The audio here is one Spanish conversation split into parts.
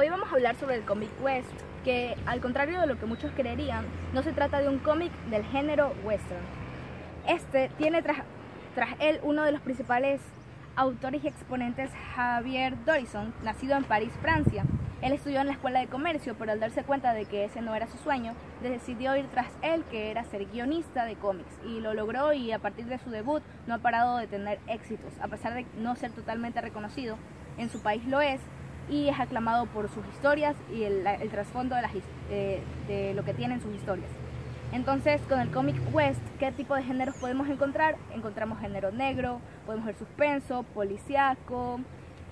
Hoy vamos a hablar sobre el cómic West, que al contrario de lo que muchos creerían, no se trata de un cómic del género western. Este tiene tras él uno de los principales autores y exponentes, Javier Dorison, nacido en París, Francia. Él estudió en la escuela de comercio, pero al darse cuenta de que ese no era su sueño, decidió ir tras él, que era ser guionista de cómics, y lo logró, y a partir de su debut no ha parado de tener éxitos. A pesar de no ser totalmente reconocido, en su país lo es, y es aclamado por sus historias y el trasfondo de lo que tienen sus historias. Entonces, con el cómic West, ¿qué tipo de géneros podemos encontrar? Encontramos género negro, podemos ver suspenso, policíaco,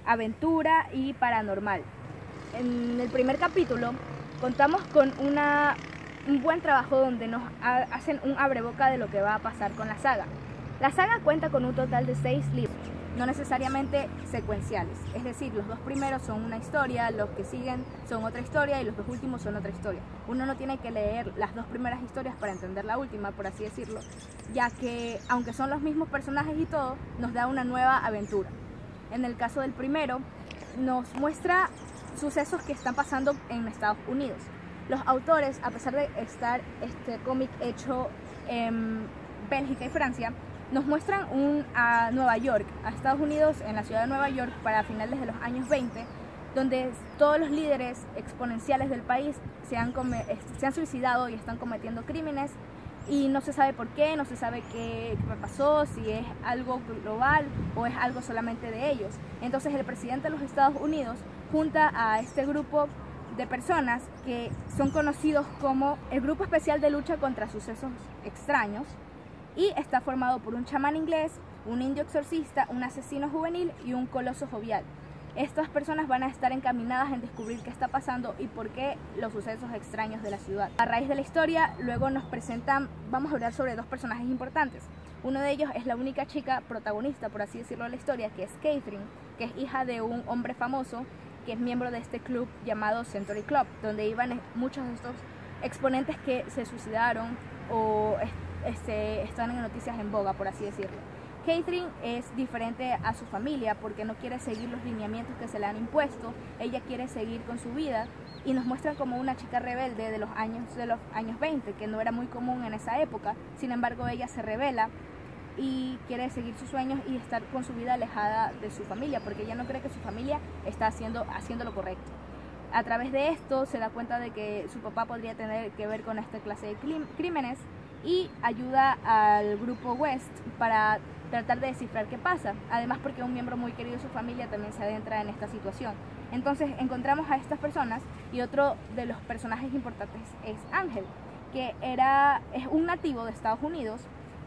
aventura y paranormal. En el primer capítulo contamos con un buen trabajo donde nos hacen un abreboca de lo que va a pasar con la saga. La saga cuenta con un total de 6 libros, no necesariamente secuenciales, es decir, los 2 primeros son una historia, los que siguen son otra historia y los 2 últimos son otra historia. Uno no tiene que leer las 2 primeras historias para entender la última, por así decirlo, ya que aunque son los mismos personajes y todo, nos da una nueva aventura. En el caso del primero, nos muestra sucesos que están pasando en Estados Unidos. Los autores, a pesar de estar este cómic hecho en Bélgica y Francia, nos muestran a Nueva York, a Estados Unidos, en la ciudad de Nueva York, para finales de los años 20, donde todos los líderes exponenciales del país se han suicidado y están cometiendo crímenes, y no se sabe por qué, no se sabe qué pasó, si es algo global o es algo solamente de ellos. Entonces el presidente de los Estados Unidos junta a este grupo de personas que son conocidos como el Grupo Especial de Lucha contra Sucesos Extraños, y está formado por un chamán inglés, un indio exorcista, un asesino juvenil y un coloso jovial. Estas personas van a estar encaminadas en descubrir qué está pasando y por qué los sucesos extraños de la ciudad. A raíz de la historia, luego nos presentan, vamos a hablar sobre 2 personajes importantes. Uno de ellos es la única chica protagonista, por así decirlo, de la historia, que es Catherine, que es hija de un hombre famoso, que es miembro de este club llamado Century Club, donde iban muchos de estos exponentes que se suicidaron o están en noticias en boga, por así decirlo. Catherine es diferente a su familia porque no quiere seguir los lineamientos que se le han impuesto. Ella quiere seguir con su vida y nos muestran como una chica rebelde de los años 20, que no era muy común en esa época. Sin embargo, ella se rebela y quiere seguir sus sueños y estar con su vida alejada de su familia, porque ella no cree que su familia está haciendo lo correcto. A través de esto se da cuenta de que su papá podría tener que ver con esta clase de crímenes, y ayuda al grupo West para tratar de descifrar qué pasa, además porque un miembro muy querido de su familia también se adentra en esta situación. Entonces encontramos a estas personas, y otro de los personajes importantes es Ángel, que es un nativo de Estados Unidos,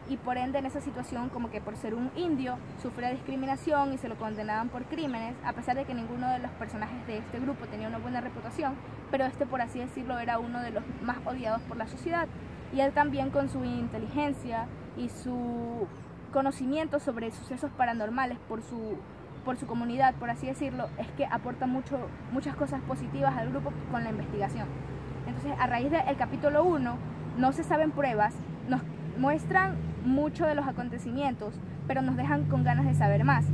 y por ende en esa situación, como que por ser un indio, sufría discriminación y se lo condenaban por crímenes, a pesar de que ninguno de los personajes de este grupo tenía una buena reputación, pero por así decirlo, era uno de los más odiados por la sociedad. Y él también, con su inteligencia y su conocimiento sobre sucesos paranormales por su comunidad, por así decirlo, es que aporta muchas cosas positivas al grupo con la investigación. Entonces, a raíz del capítulo 1, no se saben pruebas, nos muestran mucho de los acontecimientos, pero nos dejan con ganas de saber más.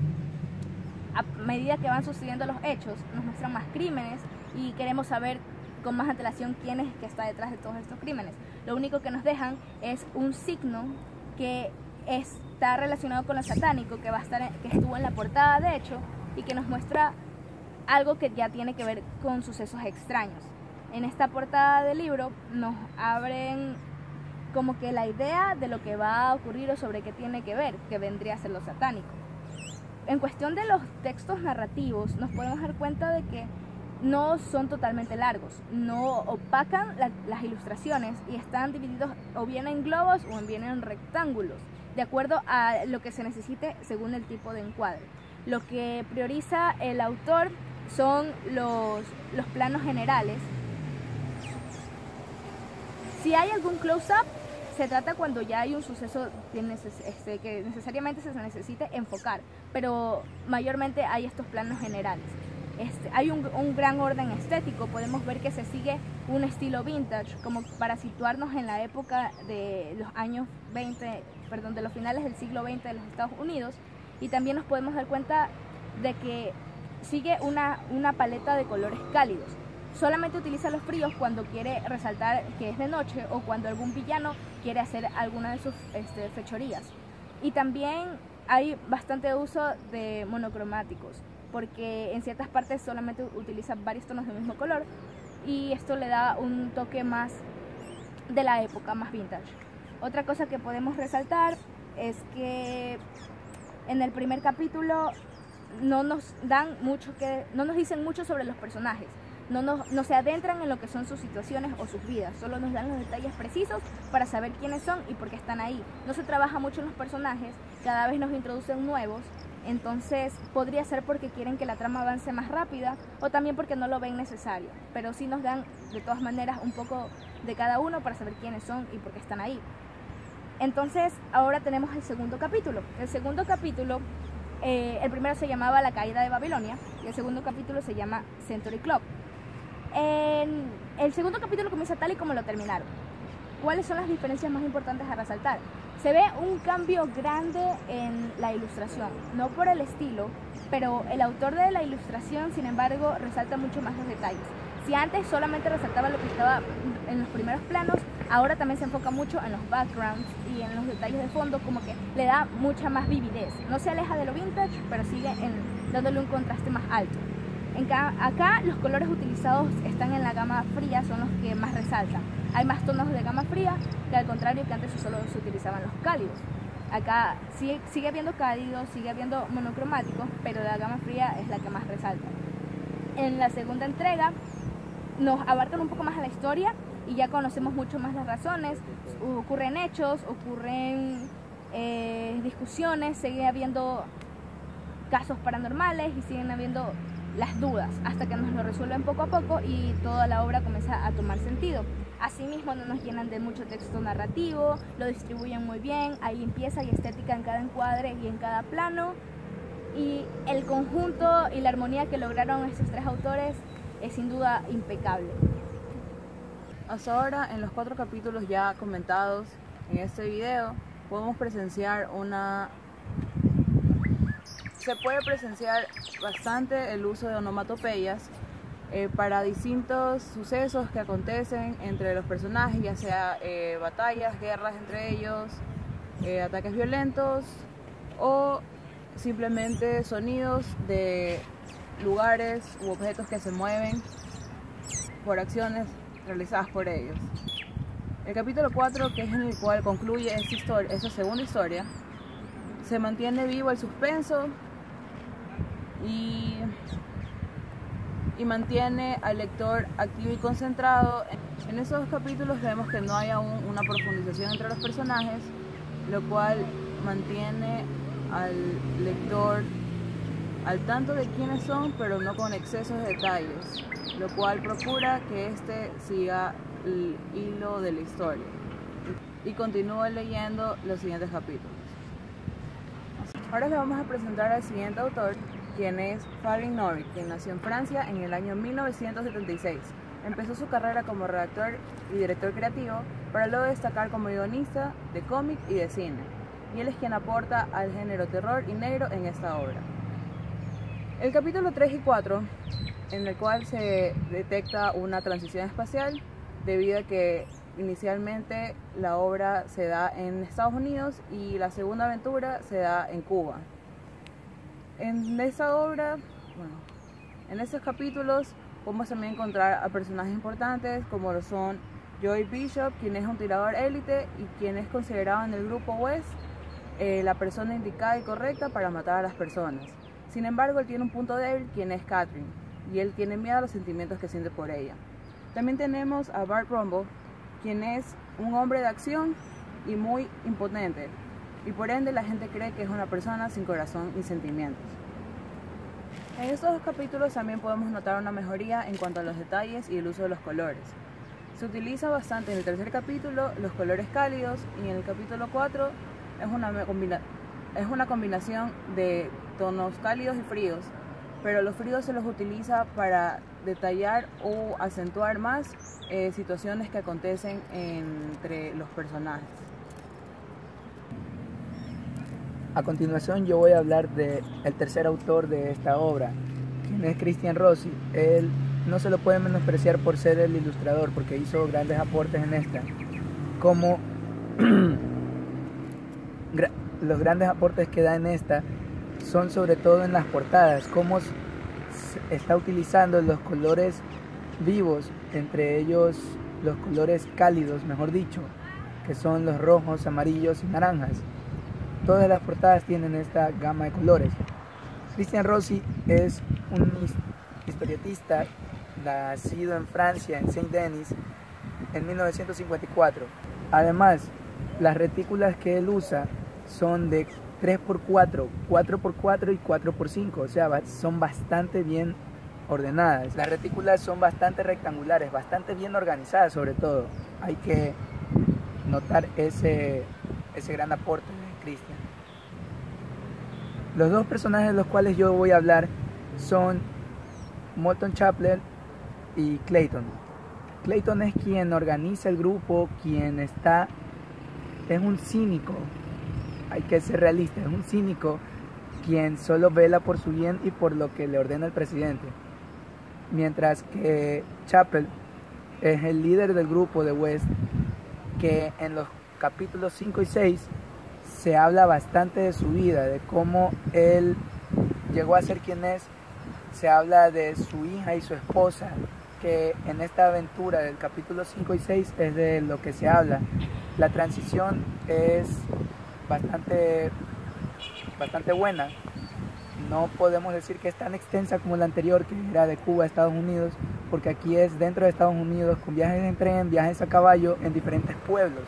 A medida que van sucediendo los hechos, nos muestran más crímenes y queremos saber con más antelación quién es que está detrás de todos estos crímenes. Lo único que nos dejan es un signo que está relacionado con lo satánico, que estuvo en la portada de hecho, y que nos muestra algo que ya tiene que ver con sucesos extraños. En esta portada del libro nos abren como que la idea de lo que va a ocurrir o sobre qué tiene que ver, que vendría a ser lo satánico. En cuestión de los textos narrativos, nos podemos dar cuenta de que no son totalmente largos, no opacan las ilustraciones, y están divididos o bien en globos o bien en rectángulos, de acuerdo a lo que se necesite según el tipo de encuadre. Lo que prioriza el autor son los planos generales. Si hay algún close-up, se trata cuando ya hay un suceso que necesariamente se necesite enfocar, pero mayormente hay estos planos generales. Hay un gran orden estético, podemos ver que se sigue un estilo vintage, como para situarnos en la época de los años 20, de los finales del siglo XX de los Estados Unidos, y también nos podemos dar cuenta de que sigue una paleta de colores cálidos. Solamente utiliza los fríos cuando quiere resaltar que es de noche o cuando algún villano quiere hacer alguna de sus fechorías. Y también hay bastante uso de monocromáticos, porque en ciertas partes solamente utiliza varios tonos del mismo color y esto le da un toque más de la época, más vintage. Otra cosa que podemos resaltar es que en el primer capítulo no nos dicen mucho sobre los personajes. No se adentran en lo que son sus situaciones o sus vidas, solo nos dan los detalles precisos para saber quiénes son y por qué están ahí. No se trabaja mucho en los personajes, cada vez nos introducen nuevos, entonces podría ser porque quieren que la trama avance más rápida o también porque no lo ven necesario, pero sí nos dan de todas maneras un poco de cada uno para saber quiénes son y por qué están ahí. Entonces ahora tenemos el segundo capítulo. El segundo capítulo, el primero se llamaba La caída de Babilonia y el segundo capítulo se llama Century Club. El segundo capítulo comienza tal y como lo terminaron. ¿Cuáles son las diferencias más importantes a resaltar? Se ve un cambio grande en la ilustración, no por el estilo, pero el autor de la ilustración, sin embargo, resalta mucho más los detalles. Si antes solamente resaltaba lo que estaba en los primeros planos, ahora también se enfoca mucho en los backgrounds y en los detalles de fondo, como que le da mucha más vividez. No se aleja de lo vintage, pero sigue dándole un contraste más alto. Acá los colores utilizados están en la gama fría, son los que más resaltan. Hay más tonos de gama fría que al contrario que antes solo se utilizaban los cálidos. Acá sigue habiendo cálidos, sigue habiendo monocromáticos, pero la gama fría es la que más resalta. En la segunda entrega nos abarcan un poco más a la historia y ya conocemos mucho más las razones. Ocurren hechos, ocurren discusiones, sigue habiendo casos paranormales y siguen habiendo las dudas hasta que nos lo resuelven poco a poco y toda la obra comienza a tomar sentido. Asimismo no nos llenan de mucho texto narrativo, lo distribuyen muy bien, hay limpieza y estética en cada encuadre y en cada plano y el conjunto y la armonía que lograron estos tres autores es sin duda impecable. Hasta ahora, en los 4 capítulos ya comentados en este video, se puede presenciar bastante el uso de onomatopeyas para distintos sucesos que acontecen entre los personajes, ya sea batallas, guerras entre ellos, ataques violentos o simplemente sonidos de lugares u objetos que se mueven por acciones realizadas por ellos. El capítulo 4, que es en el cual concluye esta segunda historia, se mantiene vivo el suspenso y mantiene al lector activo y concentrado. En esos capítulos vemos que no hay aún una profundización entre los personajes, lo cual mantiene al lector al tanto de quiénes son, pero no con excesos de detalles, lo cual procura que éste siga el hilo de la historia y continúe leyendo los siguientes capítulos. Ahora le vamos a presentar al siguiente autor, quien es Farin Nori, quien nació en Francia en el año 1976. Empezó su carrera como redactor y director creativo, para luego destacar como guionista de cómic y de cine, y él es quien aporta al género terror y negro en esta obra. El capítulo 3 y 4, en el cual se detecta una transición espacial, debido a que inicialmente la obra se da en Estados Unidos y la segunda aventura se da en Cuba. En esta obra, en estos capítulos podemos también encontrar a personajes importantes como lo son Joey Bishop, quien es un tirador élite y quien es considerado en el grupo West la persona indicada y correcta para matar a las personas. Sin embargo, él tiene un punto débil, quien es Catherine, y él tiene miedo a los sentimientos que siente por ella. También tenemos a Bart Rumble, quien es un hombre de acción y muy impotente, y por ende la gente cree que es una persona sin corazón y sentimientos. En estos 2 capítulos también podemos notar una mejoría en cuanto a los detalles y el uso de los colores. Se utiliza bastante en el tercer capítulo los colores cálidos y en el capítulo 4 es una combinación de tonos cálidos y fríos, pero los fríos se los utiliza para detallar o acentuar más situaciones que acontecen entre los personajes. A continuación yo voy a hablar del tercer autor de esta obra, quien es Christian Rossi. Él no se lo puede menospreciar por ser el ilustrador, porque hizo grandes aportes en esta, como los grandes aportes que da en esta son sobre todo en las portadas, cómo está utilizando los colores vivos, entre ellos los colores cálidos, mejor dicho, que son los rojos, amarillos y naranjas. Todas las portadas tienen esta gama de colores. Christian Rossi es un historietista nacido en Francia, en Saint-Denis, en 1954. Además, las retículas que él usa son de 3x4, 4x4 y 4x5, o sea, son bastante bien ordenadas. Las retículas son bastante rectangulares, bastante bien organizadas sobre todo. Hay que notar ese gran aporte de Christian. Los dos personajes de los cuales yo voy a hablar son Moulton Chaplin y Clayton. Clayton es quien organiza el grupo, es un cínico, hay que ser realista, es un cínico quien solo vela por su bien y por lo que le ordena el presidente. Mientras que Chappell es el líder del grupo de West, que en los capítulos 5 y 6 se habla bastante de su vida, de cómo él llegó a ser quien es. Se habla de su hija y su esposa, que en esta aventura del capítulo 5 y 6 es de lo que se habla. La transición es bastante buena. No podemos decir que es tan extensa como la anterior, que era de Cuba a Estados Unidos, porque aquí es dentro de Estados Unidos, con viajes en tren, viajes a caballo en diferentes pueblos,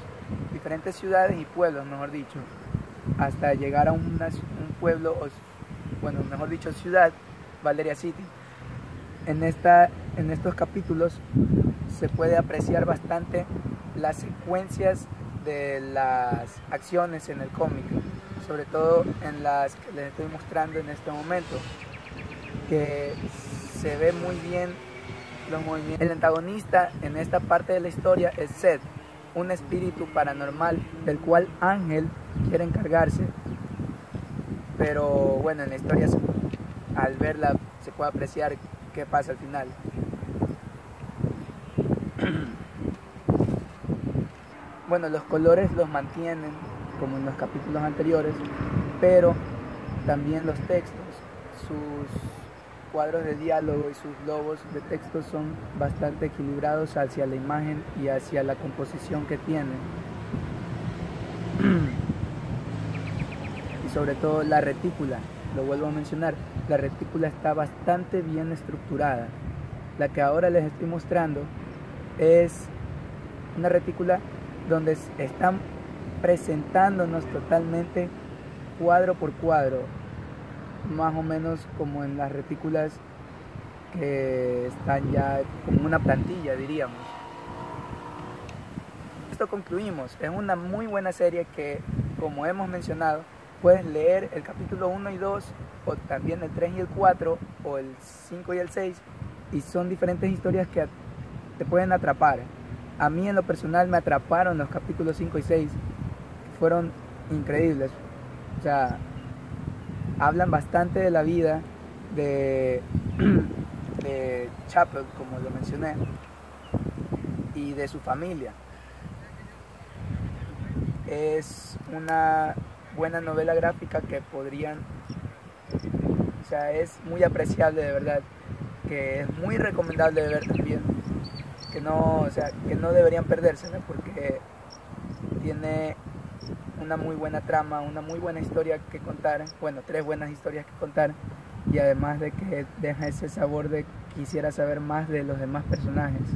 diferentes ciudades y pueblos, mejor dicho, hasta llegar a un pueblo, bueno, mejor dicho, ciudad, Valeria City. En estos capítulos se puede apreciar bastante las secuencias de las acciones en el cómic, sobre todo en las que les estoy mostrando en este momento, que se ve muy bien los movimientos. El antagonista en esta parte de la historia es Seth, un espíritu paranormal del cual Ángel quiere encargarse, pero bueno, en la historia al verla se puede apreciar qué pasa al final. Bueno, los colores los mantienen como en los capítulos anteriores, pero también los textos, sus cuadros de diálogo y sus globos de texto son bastante equilibrados hacia la imagen y hacia la composición que tienen. Y sobre todo la retícula, lo vuelvo a mencionar, la retícula está bastante bien estructurada. La que ahora les estoy mostrando es una retícula donde están presentándonos totalmente cuadro por cuadro, más o menos como en las retículas que están ya como una plantilla, diríamos. Esto concluimos. Es una muy buena serie que, como hemos mencionado, puedes leer el capítulo 1 y 2, o también el 3 y el 4, o el 5 y el 6, y son diferentes historias que te pueden atrapar. A mí en lo personal me atraparon los capítulos 5 y 6, fueron increíbles. O sea, hablan bastante de la vida de Chappell, como lo mencioné, y de su familia. Es una buena novela gráfica que o sea, es muy apreciable de verdad, que es muy recomendable de ver también, que no deberían perdérsela, porque tiene una muy buena trama, una muy buena historia que contar, bueno, 3 buenas historias que contar, y además de que deja ese sabor de quisiera saber más de los demás personajes.